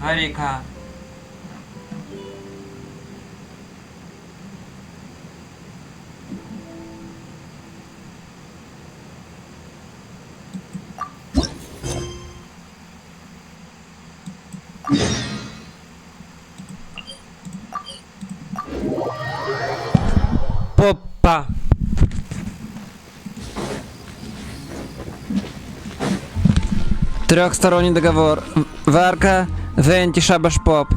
Варка. Попа. Трехсторонний договор. Варка, Венти, Шабаш, Поп.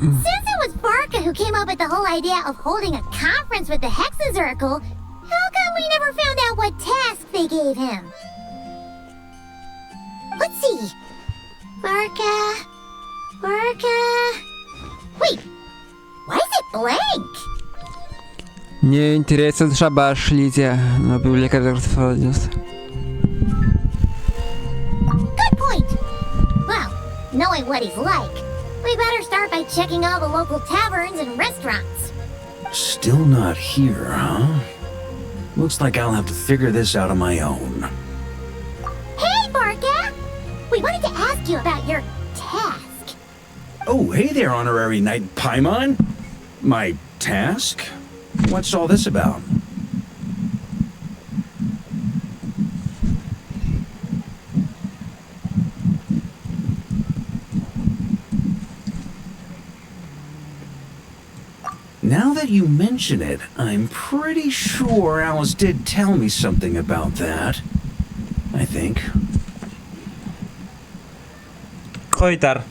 Since it was Varka who came up with the whole idea of holding a conference with the Hexazircle, how come we never found out what task they gave him? Let's see. Varka. Wait, why is it blank? Мне интересен Шабаш, Лидия. Но библиотека Good point. Well, knowing what he's like, we better start by checking all the local taverns and restaurants. Still not here, huh? Looks like I'll have to figure this out on my own. Hey, Varka! We wanted to ask you about your task. Oh, hey there, Honorary Knight Paimon. My task? What's all this about? Now that you mention it, I'm pretty sure Alice did tell me something about that. I think. Koitar.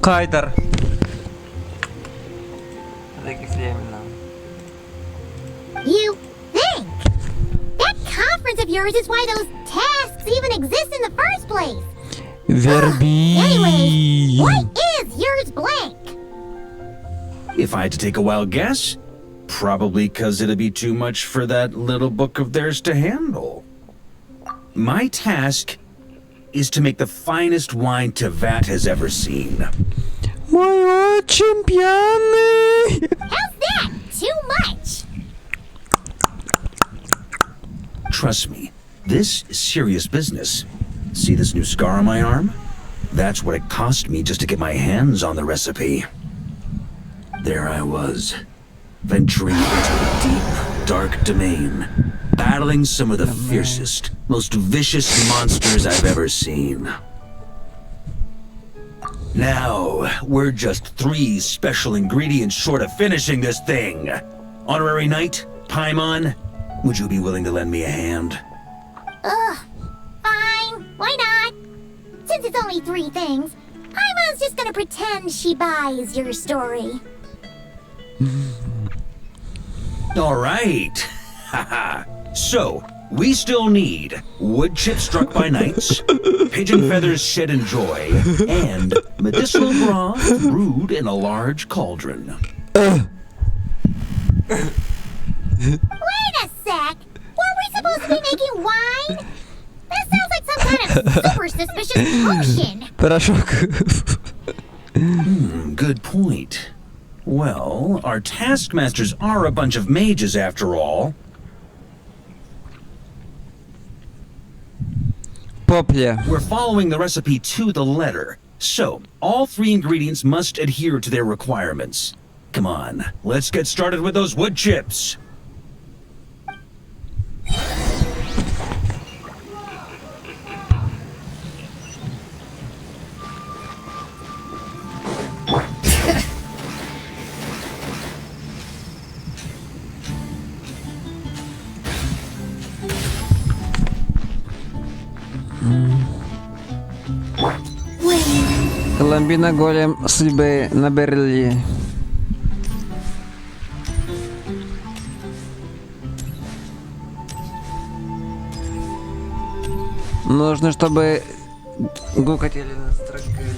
Кайтер. You think? That conference of yours is why those tasks even exist in the first place. Верби. Anyways, why is yours blank? If I had to take a wild guess, probably because it'd be too much for that little book of theirs to handle. My task is to make the finest wine Tevat has ever seen. Мой очень пьяный. How's that? Too much. Trust me, this is serious business. See this new scar on my arm? That's what it cost me just to get my hands on the recipe. There I was, venturing into a deep, dark domain, battling some of the fiercest, most vicious monsters I've ever seen. Now, we're just 3 special ingredients short of finishing this thing. Honorary Knight, Paimon, would you be willing to lend me a hand? Fine. Why not? Since it's only 3 things, Paimon's just gonna pretend she buys your story. All right. Haha. So, we still need wood chips struck by knights, pigeon feathers shed in joy, and medicinal broth brewed in a large cauldron. Wait a sec! Weren't we supposed to be making wine? That sounds like some kind of super suspicious potion. Порошок. Good point. Well, our taskmasters are a bunch of mages after all. Попля. We're following the recipe to the letter, so all 3 ingredients must adhere to their requirements. Come on, let's get started with those wood chips. Коломбина голем судьбы на Берли. Нужно, чтобы гукатели настрогали.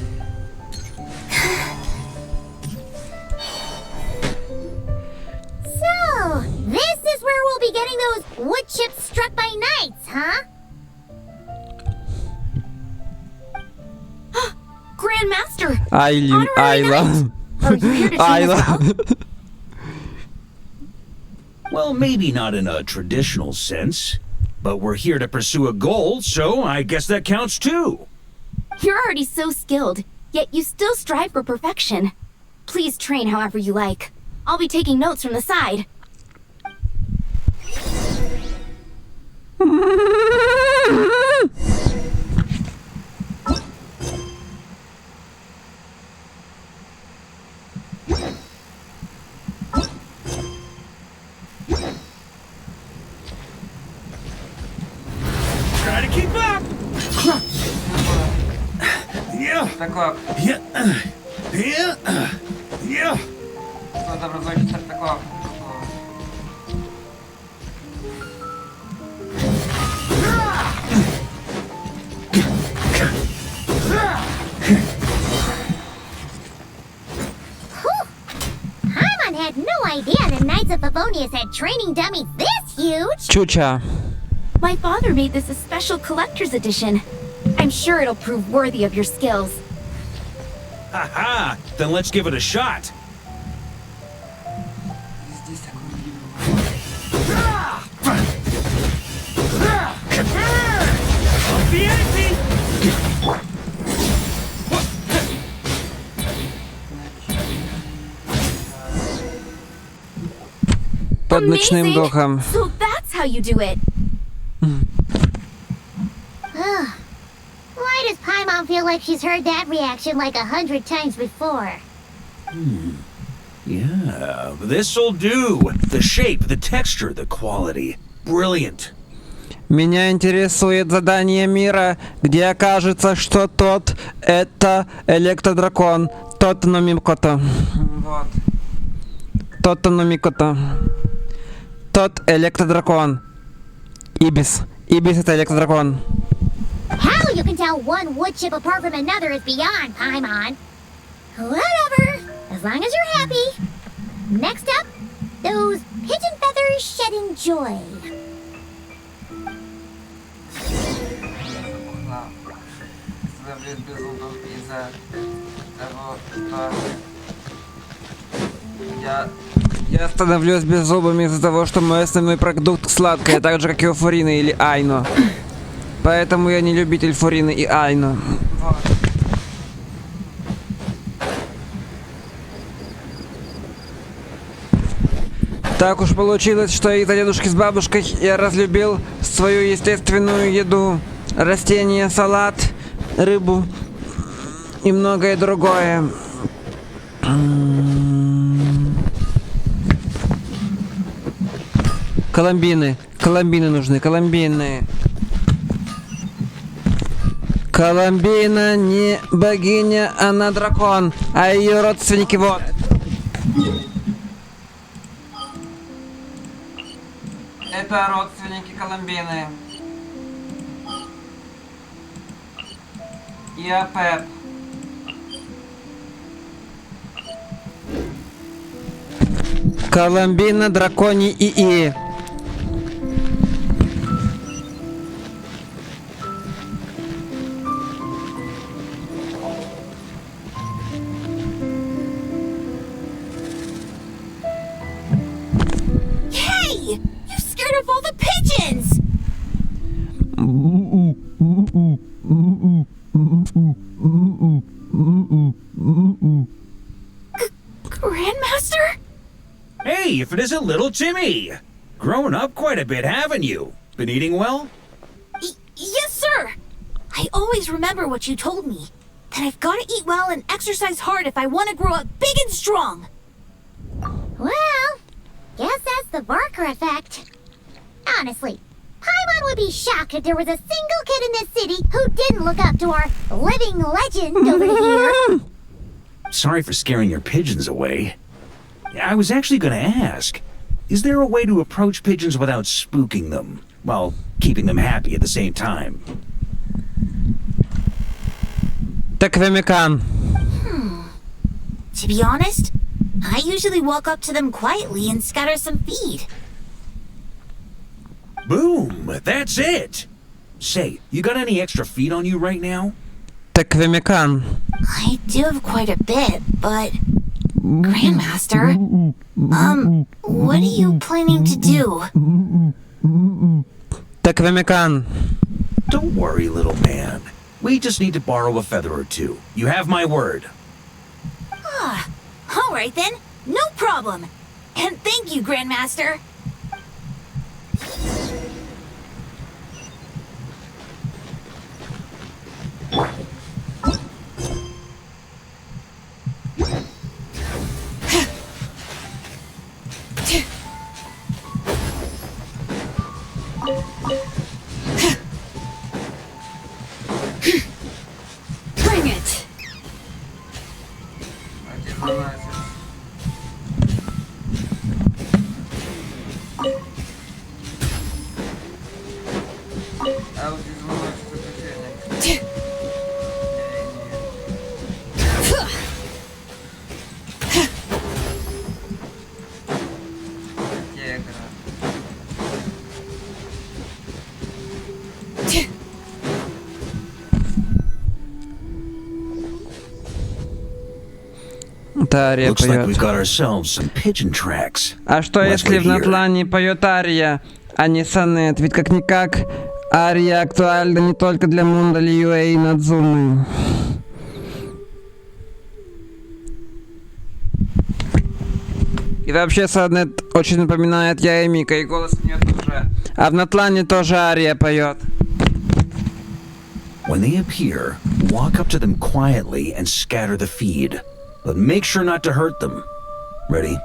So, this is where we'll be getting those wood chips struck by knights, huh? Grandmaster! Айла. Oh, you're here to sing as well? Well, maybe not in a traditional sense, but we're here to pursue a goal, so I guess that counts too. You're already so skilled, yet you still strive for perfection. Please train however you like. I'll be taking notes from the side. Try to keep up! Yeah, Стартаков. yeah, yeah, yeah. Надо разложить стартаков. Paimon had no idea the Knights of Favonius had training dummies this huge! Чуча. My father made this a special collector's edition. I'm sure it'll prove worthy of your skills. Ha-ha! Then let's give it a shot. Под ночным Amazing! духом. So that's how you do it. Why does Paimon feel like she's heard that reaction like 100 times before? Yeah, this'll do. The shape, the texture, the quality. Brilliant. Меня интересует задание мира, где окажется, что тот это электродракон. Тот-то но Микото. Вот. Тот-то но Микото. Тот электродракон. Ибис. Ибис это электродракон. How you can tell one wood chip apart from another is beyond, Paimon. Whatever, as long as you're happy. Next up, those pigeon feathers shedding joy. Я становлюсь беззубым из-за того, что мой основной продукт сладкое, так же как и у Фурины или Айно. Поэтому я не любитель Фурины и Айно. Так уж получилось, что из-за дедушки с бабушкой я разлюбил свою естественную еду. Растения, салат, рыбу и многое другое. Коломбины. Коломбины нужны. Коломбины. Коломбина не богиня, она дракон. А ее родственники вот. Это родственники Коломбины. Я Пеп. Коломбина, драконий ИИ. Hey! You scared off all the pigeons! Grandmaster? Hey, if it isn't little Timmy! Grown up quite a bit, haven't you? Been eating well? Yes, sir! I always remember what you told me. That I've got to eat well and exercise hard if I want to grow up big and strong. Well, guess that's the Barker effect. Honestly, Paimon would be shocked if there was a single kid in this city who didn't look up to our living legend over here. Sorry for scaring your pigeons away. I was actually going to ask, is there a way to approach pigeons without spooking them, while keeping them happy at the same time? Так вимикан. To be honest, I usually walk up to them quietly and scatter some feed. Boom! That's it! Say, you got any extra feed on you right now? Так вимикан. I do have quite a bit, but... Grandmaster, what are you planning to do? Так вимикан. Don't worry, little man. We just need to borrow a feather or two. You have my word. All right then, no problem. And thank you, Grandmaster. Bring it. Это Ария Looks like we поет. got ourselves some pigeon tracks. А что Let's если wait в here. Натлане поет Ария, а не сонет? Ведь как-никак Ария актуальна не только для Мунда Льюэ и Надзумы. И вообще сонет очень напоминает Я и Мика, и голос у нее тоже. А в Натлане тоже Ария поет. When they appear, walk up to them quietly and scatter the feed. But make sure not to hurt them. Ready?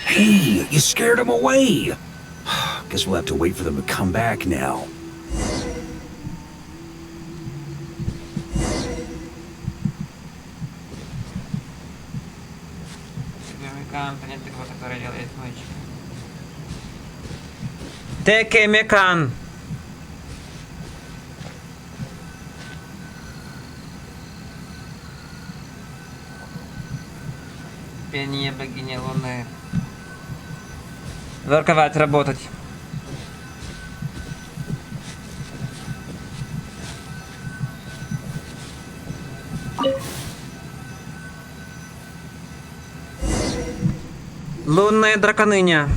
Hey, you scared them away. Guess we'll have to wait for them to come back now. Текемекан. Пение богини Луны. Ворковать, работать. Лунная драконыня.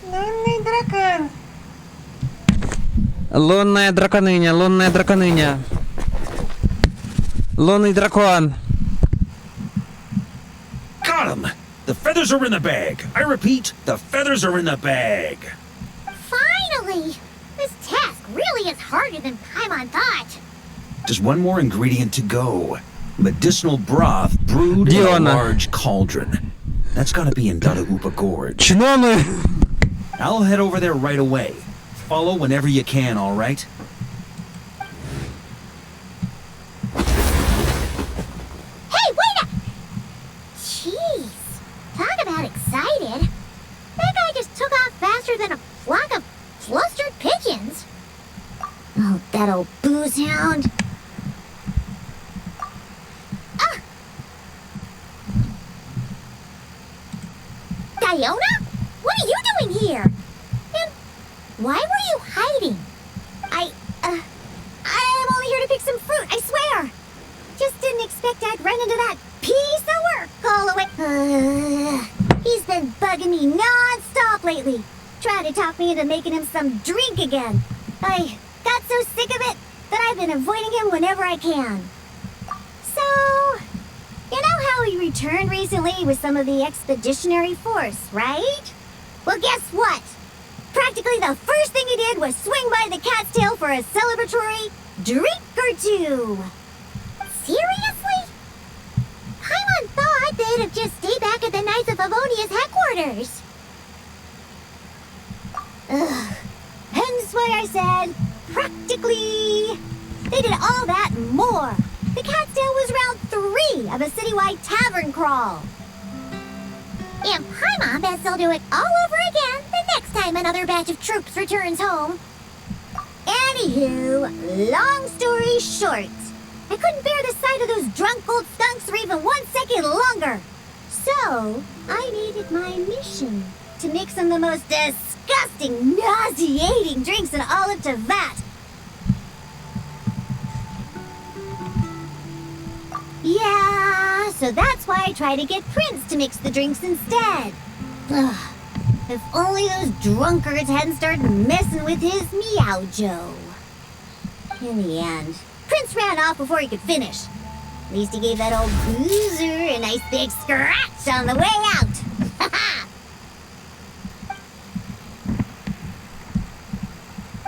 Лунный дракон. Лунная драконыня, лунная драконыня. Лунный дракон. Got him! The feathers are in the bag. I repeat, the feathers are in the bag. Finally! This task really is harder than Paimon thought. Just one more ingredient to go. Medicinal broth brewed in a Diona. large cauldron. That's gotta be in Dadaupa Gorge. Чноны. I'll head over there right away. Follow whenever you can, all right? Hey, wait up! Jeez, talk about excited. That guy just took off faster than a flock of flustered pigeons. Oh, that old booze hound. Ah! Diona? What are you doing here? And why were you hiding? I'm only here to pick some fruit, I swear. Just didn't expect I'd run into that piece of work all the way. He's been bugging me lately. Trying to talk me into making him some drink again. I got so sick of it that I've been avoiding him whenever I can. So, you know how he returned recently with some of the expeditionary force, right? Well, guess what? Practically the first thing he did was swing by the cat's tail for a celebratory drink or two. Seriously? Paimon thought they'd have just stayed back at the Knights of Favonia's headquarters. Ugh. Hence why I said, practically. They did all that and more. The cat's tail was round 3 of a citywide tavern crawl. And Paimon bets they'll do it all over again the next time another batch of troops returns home. Anywho, long story short, I couldn't bear the sight of those drunk old skunks for even 1 second longer. So, I made it my mission to make some of the most disgusting, nauseating drinks in all of Teyvat. Yeah, so that's why I try to get Prince to mix the drinks instead. Ugh, if only those drunkards hadn't started messing with his Meow-Jo. In the end, Prince ran off before he could finish. At least he gave that old boozer a nice big scratch on the way out.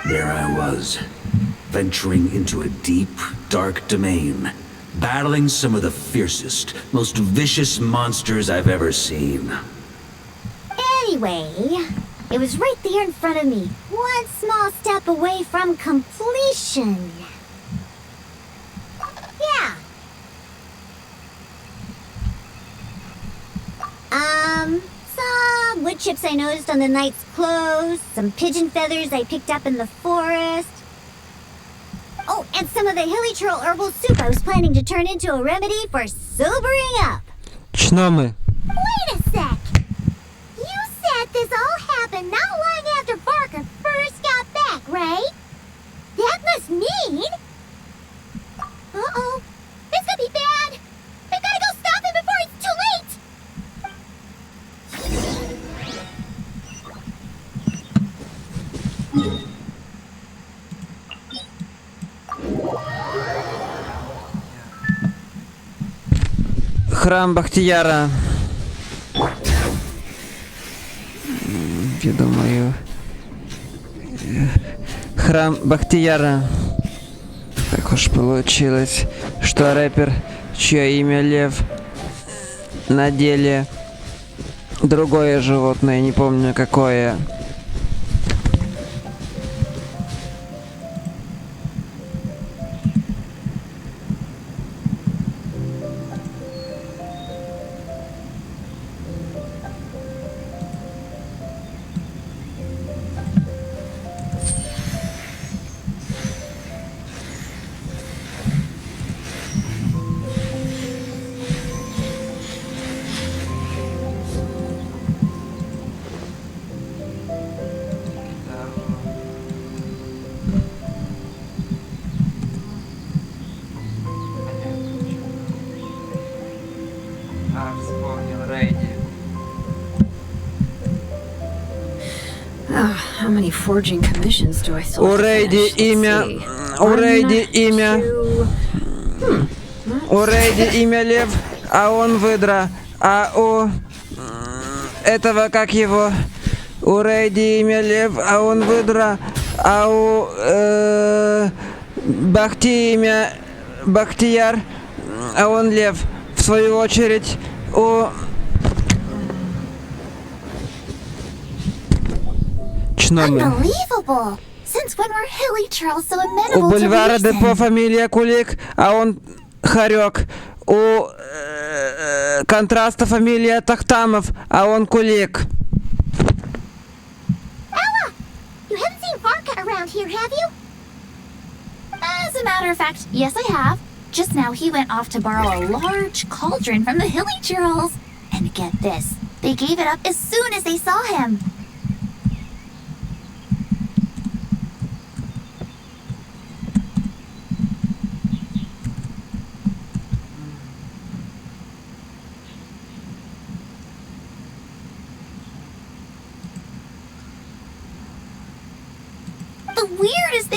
There I was, venturing into a deep, dark domain, battling some of the fiercest, most vicious monsters I've ever seen. Anyway, it was right there in front of me, one small step away from completion. Yeah. Some wood chips I noticed on the knight's clothes, some pigeon feathers I picked up in the forest. Oh, and some of the hilly churl herbal soup I was planning to turn into a remedy for sobering up. Что мы? Wait a sec. You said this all happened not long after Barker first got back, right? That must mean... Uh-oh. This could be bad. We've got to go stop him before it's too late. Храм Бахтияра. Я думаю... Храм Бахтияра. Так уж получилось, что рэпер, чье имя Лев, на деле другое животное, не помню какое. How many forging commissions do I still У have to Рейди finish? Let's имя... see. У Рейди имя... Two. У Рейди имя Лев, а он выдра. А у... этого как его... У Рейди имя Лев, а он выдра. А у... Бахти имя... Бахтияр, а он Лев. В свою очередь, у... Чномы. Unbelievable. Since when were hilly churls so У amenable to Бульвара reason? Депо фамилия Кулик, а он Харек. У Контраста фамилия Тахтамов, а он Кулик. Ella, you haven't seen Varka around here, have you? As a matter of fact, yes, I have. Just now he went off to borrow a large cauldron from the hilly churls. And get this, they gave it up as soon as they saw him.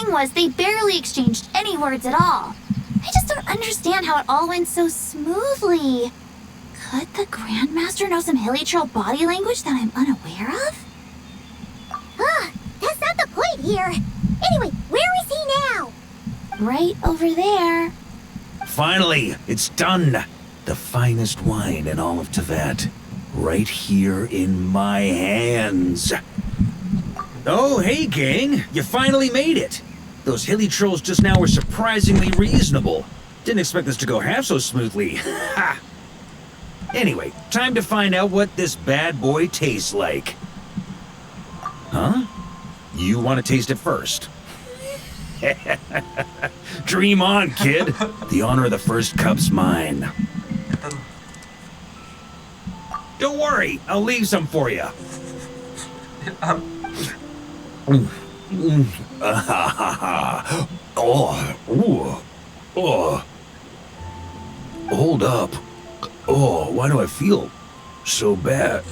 thing was, they barely exchanged any words at all. I just don't understand how it all went so smoothly. Could the Grandmaster know some Hilichurl body language that I'm unaware of? That's not the point here. Anyway, where is he now? Right over there. Finally, it's done. The finest wine in all of Tibet. Right here in my hands. Oh, hey, gang. You finally made it. Those Hilichurls just now were surprisingly reasonable. Didn't expect this to go half so smoothly. Ha! Anyway, time to find out what this bad boy tastes like. Huh? You want to taste it first? Dream on, kid. The honor of the first cup's mine. Don't worry, I'll leave some for you. Hold up. Oh, why do I feel so bad?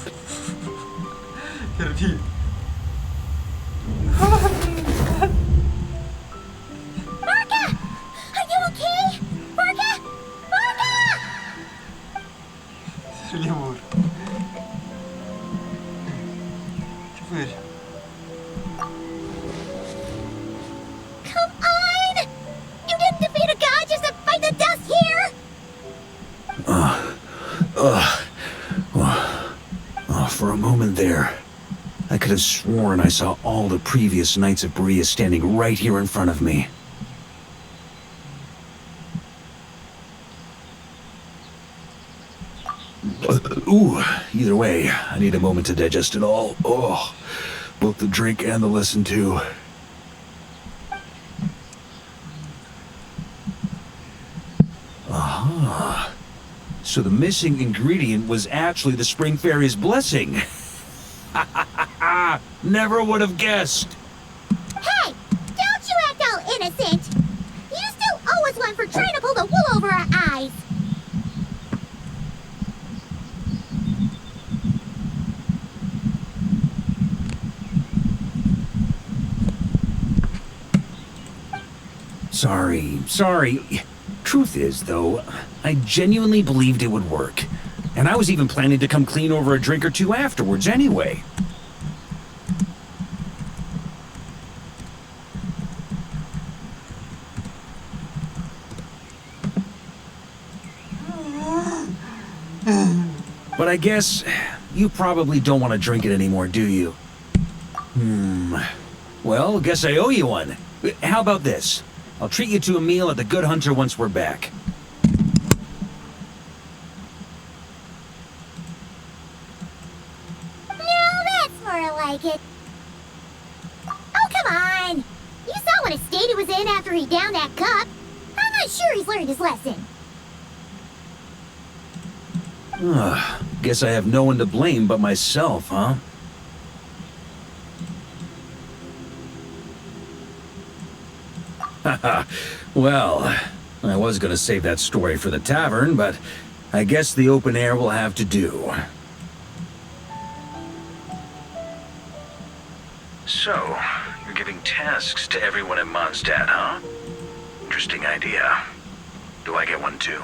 Varka! Are you okay? Varka! Varka! Lemur. Que foi? Come on! You didn't defeat a god just to fight the dust here! For a moment there, I could have sworn I saw all the previous Knights of Berea standing right here in front of me. Ooh, either way, I need a moment to digest it all. Oh, both the drink and the lesson too. Aha. So the missing ingredient was actually the Spring Fairy's blessing. Never would have guessed. Hey! Don't you act all innocent! You still owe us one for trying to pull the wool over our eyes! Sorry. Truth is, though, I genuinely believed it would work. And I was even planning to come clean over a drink or two afterwards anyway. But I guess you probably don't want to drink it anymore, do you? Well, guess I owe you one. How about this? I'll treat you to a meal at the Good Hunter once we're back. No, that's more like it. Oh, come on! You saw what a state he was in after he downed that cup. I'm not sure he's learned his lesson. Guess I have no one to blame but myself, huh? Well, I was gonna save that story for the tavern, but I guess the open air will have to do. So, you're giving tasks to everyone in Mondstadt, huh? Interesting idea. Do I get one too?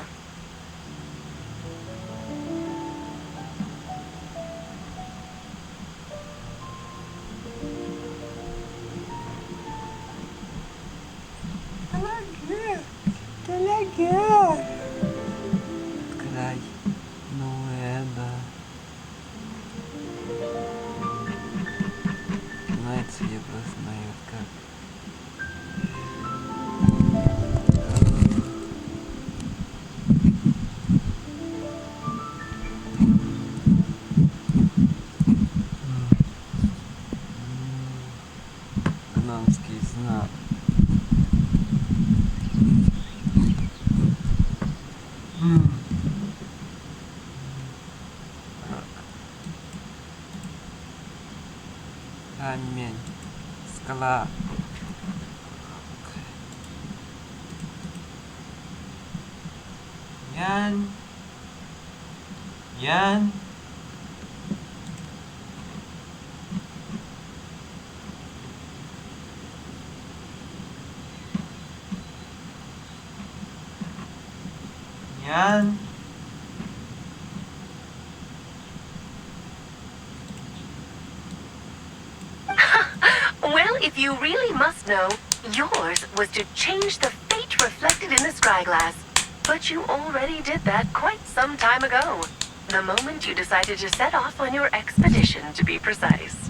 Край. Ноэда. Знаете, я просто знаю, как. Гномский знак. Камень. Скала. Ян. Ян. Yan. Well, if you really must know, yours was to change the fate reflected in the scryglass. But you already did that quite some time ago. The moment you decided to set off on your expedition, to be precise.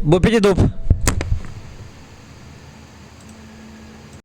Бупидидуп.